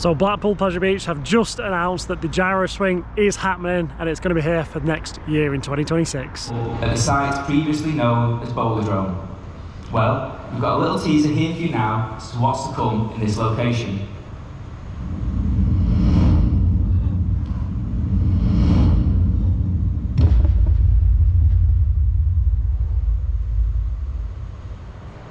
So Blackpool Pleasure Beach have just announced that the Gyroswing is happening and it's going to be here for next year in 2026. At the site previously known as Bowlerdrome. Well, we've got a little teaser here for you now as to what's to come in this location.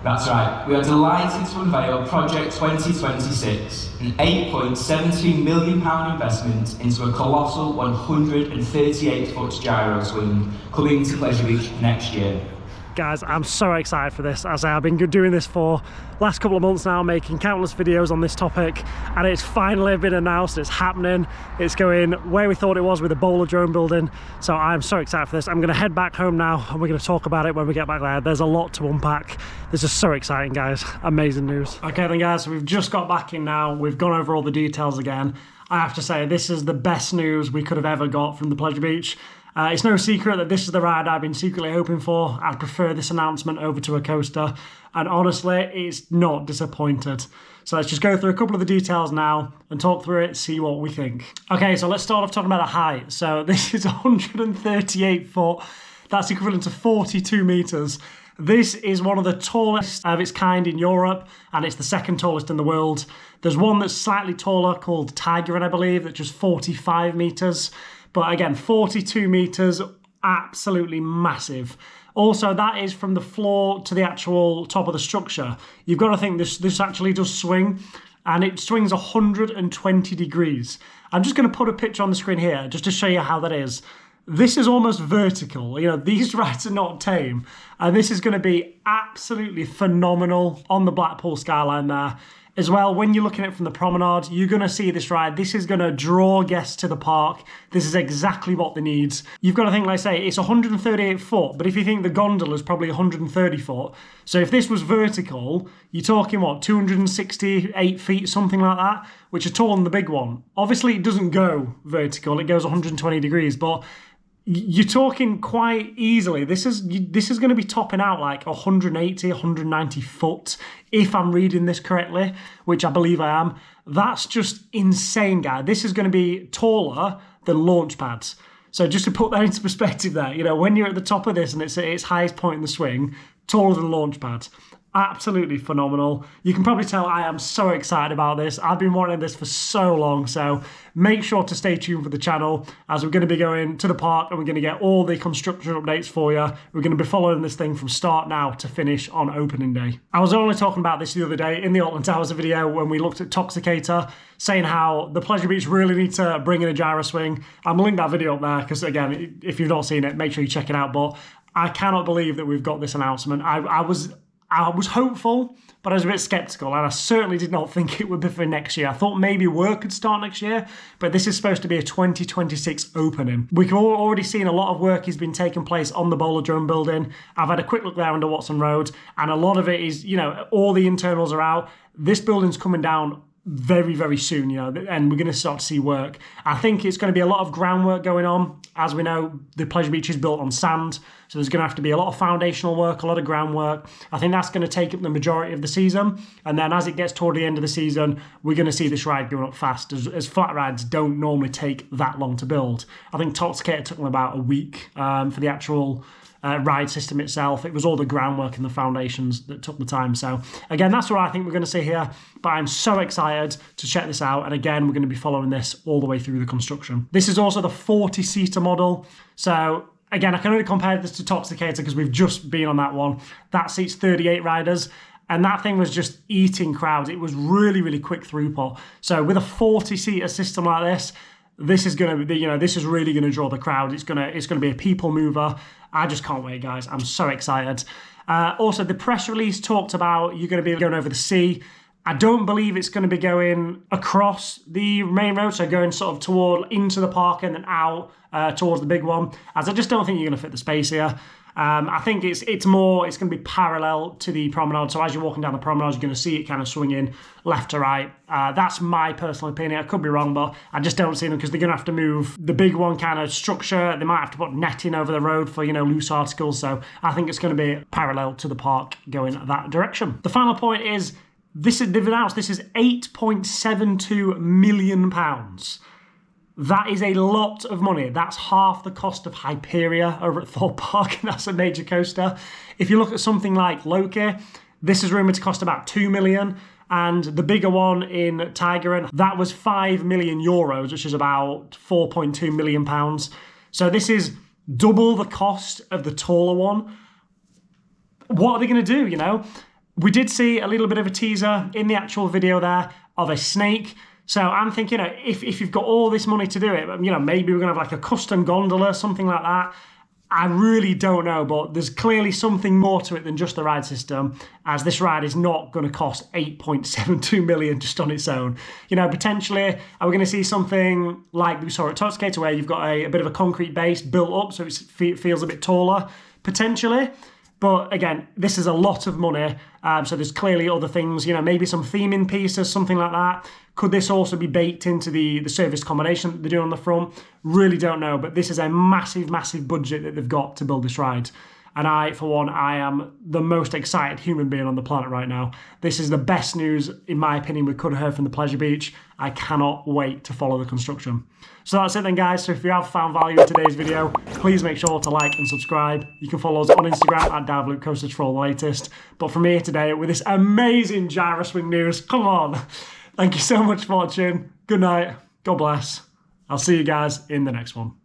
That's right, we are delighted to unveil Project 2026, an £8.72 million investment into a colossal 138-foot gyroswing coming to Pleasure Beach next year. Guys, I'm so excited for this. As I've been doing this for last couple of months now, making countless videos on this topic, and it's finally been announced, it's happening. It's going where we thought it was with the Bowlerdrome building. So I'm so excited for this. I'm gonna head back home now and we're gonna talk about it when we get back there. There's a lot to unpack. This is so exciting, guys. Amazing news. Okay then guys, so we've just got back in now. We've gone over all the details again. I have to say, this is the best news we could have ever got from the Pleasure Beach. It's no secret that this is the ride I've been secretly hoping for. I'd prefer this announcement over to a coaster, and honestly, it's not disappointed. So let's just go through a couple of the details now and talk through it, see what we think. Okay, so let's start off talking about the height. So this is 138 foot. That's equivalent to 42 meters. This is one of the tallest of its kind in Europe, and it's the second tallest in the world. There's one that's slightly taller called Tiger, I believe, that's just 45 meters. But again, 42 meters, absolutely massive. Also, that is from the floor to the actual top of the structure. You've got to think this actually does swing, and it swings 120 degrees. I'm just going to put a picture on the screen here just to show you how that is. This is almost vertical. You know, these rides are not tame, and this is going to be absolutely phenomenal on the Blackpool skyline there. As well, when you're looking at it from the promenade, you're going to see this ride. This is going to draw guests to the park. This is exactly what they need. You've got to think, like I say, it's 138 foot, but if you think the gondola is probably 130 foot, so if this was vertical, you're talking, what, 268 feet, something like that, which is taller than the big one. Obviously, it doesn't go vertical. It goes 120 degrees, but you're talking quite easily. This is going to be topping out like 180, 190 foot, if I'm reading this correctly, which I believe I am. That's just insane, guy. This is going to be taller than launch pads. So just to put that into perspective there, you know, when you're at the top of this and it's at its highest point in the swing, taller than launch pads. Absolutely phenomenal. You can probably tell I am so excited about this. I've been wanting this for so long, so make sure to stay tuned for the channel as we're going to be going to the park and we're going to get all the construction updates for you. We're going to be following this thing from start now to finish on opening day. I was only talking about this the other day in the Auckland Towers video when we looked at Toxicator, saying how the Pleasure Beach really need to bring in a gyroswing. I'm going to link that video up there because, again, if you've not seen it, make sure you check it out. But I cannot believe that we've got this announcement. I was hopeful, but I was a bit sceptical, and I certainly did not think it would be for next year. I thought maybe work could start next year, but this is supposed to be a 2026 opening. We've already seen a lot of work has been taking place on the Bowlerdrome building. I've had a quick look there under Watson Road, and a lot of it is, you know, all the internals are out. This building's coming down very, very soon, you know, and we're going to start to see work. I think it's going to be a lot of groundwork going on. As we know, the Pleasure Beach is built on sand, so there's going to have to be a lot of foundational work, a lot of groundwork. I think that's going to take up the majority of the season, and then as it gets toward the end of the season, we're going to see this ride going up fast, as flat rides don't normally take that long to build. I think Toxicator took them about a week for the actual ride system itself. It was all the groundwork and the foundations that took the time. So again, that's what I think we're going to see here, but I'm so excited to check this out. And again, we're going to be following this all the way through the construction. This is also the 40-seater model. So again, I can only compare this to Toxicator because we've just been on that one. That seats 38 riders. And that thing was just eating crowds. It was really, really quick throughput. So with a 40-seater system like this, this is going to be, you know, this is really going to draw the crowd. It's going to be a people mover. I just can't wait, guys. I'm so excited. Also, the press release talked about you're going to be going over the sea. I don't believe it's going to be going across the main road, so going sort of toward into the park and then out towards the big one, as I just don't think you're going to fit the space here. I think it's going to be parallel to the promenade. So as you're walking down the promenade, you're going to see it kind of swinging left to right. That's my personal opinion. I could be wrong, but I just don't see them because they're going to have to move the big one kind of structure. They might have to put netting over the road for, you know, loose articles. So I think it's going to be parallel to the park going that direction. The final point is, they've announced this is £8.72 million. That is a lot of money. That's half the cost of Hyperia over at Thorpe Park, and that's a major coaster. If you look at something like Loki, this is rumoured to cost about €2 million, and the bigger one in Tigeren, that was €5 million, which is about £4.2 million. So this is double the cost of the taller one. What are they going to do, you know? We did see a little bit of a teaser in the actual video there of a snake. So I'm thinking, you know, if you've got all this money to do it, you know, maybe we're going to have like a custom gondola, something like that. I really don't know, but there's clearly something more to it than just the ride system, as this ride is not going to cost $8.72 million just on its own. You know, potentially, are we going to see something like we saw at Totscator, where you've got a bit of a concrete base built up so it feels a bit taller? Potentially. But again, this is a lot of money, so there's clearly other things, you know, maybe some theming pieces, something like that. Could this also be baked into the service accommodation that they're doing on the front? Really don't know, but this is a massive, massive budget that they've got to build this ride. And I, for one, I am the most excited human being on the planet right now. This is the best news, in my opinion, we could have heard from the Pleasure Beach. I cannot wait to follow the construction. So that's it then, guys. So if you have found value in today's video, please make sure to like and subscribe. You can follow us on Instagram at Dive Coasters for all the latest. But from here today, with this amazing Gyroswing news, come on. Thank you so much for watching. Good night. God bless. I'll see you guys in the next one.